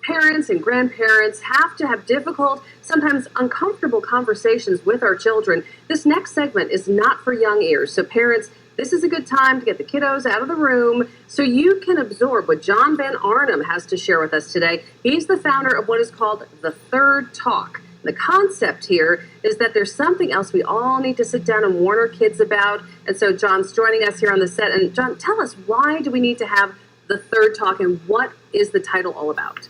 parents and grandparents have to have difficult, sometimes uncomfortable conversations with our children. This next segment is not for young ears. So parents, this is a good time to get the kiddos out of the room so you can absorb what John Van Arnhem has to share with us today. He's the founder of what is called the Third Talk. The concept here is that there's something else we all need to sit down and warn our kids about. And so John's joining us here on the set. And John, tell us, why do we need to have the Third Talk, and what is the title all about?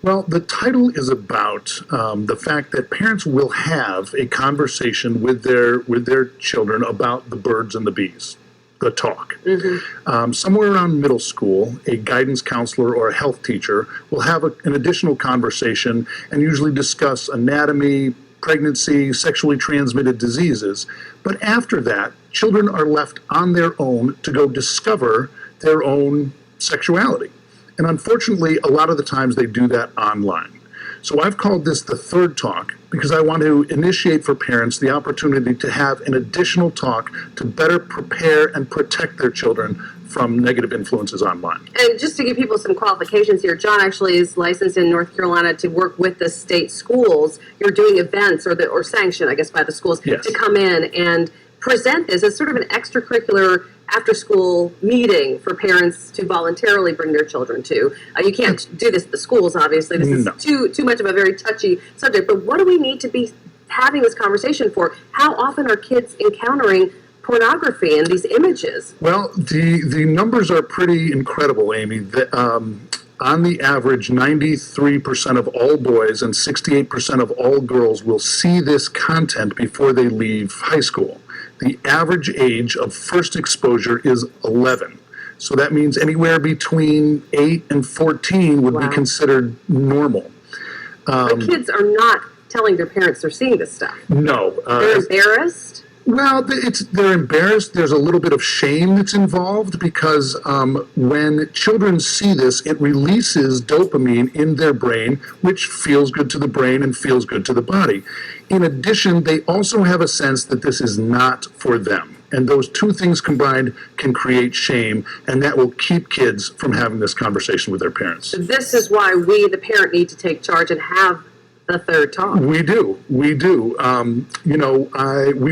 Well, the title is about the fact that parents will have a conversation with their children about the birds and the bees, the talk. Somewhere around middle school, a guidance counselor or a health teacher will have an additional conversation and usually discuss anatomy, pregnancy, sexually transmitted diseases. But after that, children are left on their own to go discover their own sexuality. And unfortunately, a lot of the times they do that online. So I've called this the Third Talk because I want to initiate for parents the opportunity to have an additional talk to better prepare and protect their children from negative influences online. And just to give people some qualifications here, John actually is licensed in North Carolina to work with the state schools. You're doing events or sanctioned, I guess, by the schools to come in and present this as sort of an extracurricular after-school meeting for parents to voluntarily bring their children to. You can't do this at the schools, obviously. This is too much of a very touchy subject. But what do we need to be having this conversation for? How often are kids encountering pornography and these images? Well, the numbers are pretty incredible, Amy. On the average, 93% of all boys and 68% of all girls will see this content before they leave high school. The average age of first exposure is 11. So that means anywhere between 8 and 14 would be considered normal. But kids are not telling their parents they're seeing this stuff. No. They're embarrassed? Well, they're embarrassed. There's a little bit of shame that's involved because when children see this, it releases dopamine in their brain, which feels good to the brain and feels good to the body. In addition, they also have a sense that this is not for them. And those two things combined can create shame, and that will keep kids from having this conversation with their parents. So this is why we, the parent, need to take charge and have the Third Talk. We do. We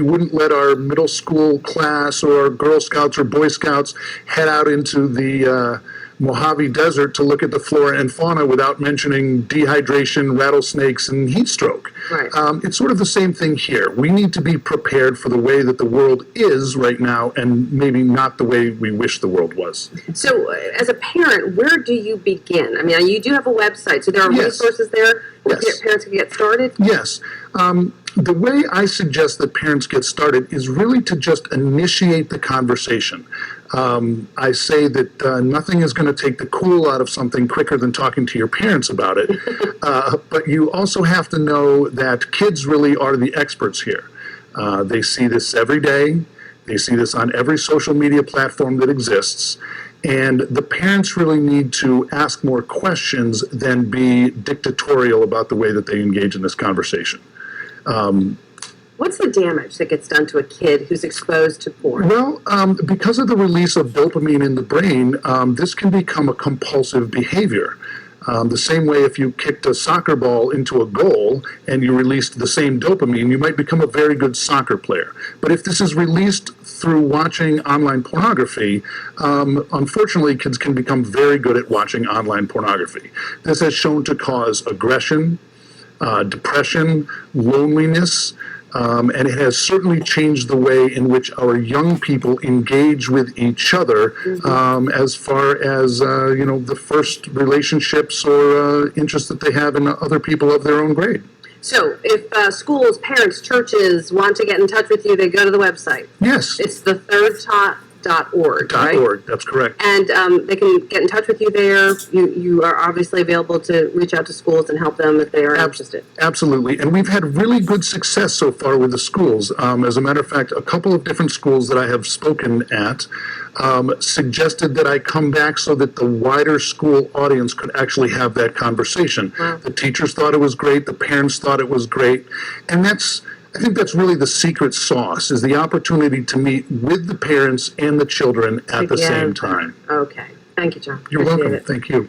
wouldn't let our middle school class or Girl Scouts or Boy Scouts head out into the Mojave Desert to look at the flora and fauna without mentioning dehydration, rattlesnakes, and heat stroke. Right. It's sort of the same thing here. We need to be prepared for the way that the world is right now and maybe not the way we wish the world was. So as a parent, where do you begin? I mean, you do have a website, so there are resources there where parents can get started? Yes. The way I suggest that parents get started is really to just initiate the conversation. I say that nothing is going to take the cool out of something quicker than talking to your parents about it. But you also have to know that kids really are the experts here. They see this every day. They see this on every social media platform that exists. And the parents really need to ask more questions than be dictatorial about the way that they engage in this conversation. What's the damage that gets done to a kid who's exposed to porn? Well, because of the release of dopamine in the brain, this can become a compulsive behavior. The same way if you kicked a soccer ball into a goal and you released the same dopamine, you might become a very good soccer player. But if this is released through watching online pornography, unfortunately, kids can become very good at watching online pornography. This has shown to cause aggression, depression, loneliness, and it has certainly changed the way in which our young people engage with each other, as far as the first relationships or interests that they have in other people of their own grade. So if schools, parents, churches want to get in touch with you, they go to the website. Yes. It's the thirdtalk.org, right? .org, that's correct. And they can get in touch with you there. You are obviously available to reach out to schools and help them if they are interested. Absolutely. And we've had really good success so far with the schools. As a matter of fact, a couple of different schools that I have spoken at suggested that I come back so that the wider school audience could actually have that conversation. Wow. The teachers thought it was great. The parents thought it was great. And I think that's really the secret sauce, is the opportunity to meet with the parents and the children at the same time. Okay. Thank you, John. You're Appreciate welcome. it. Thank you.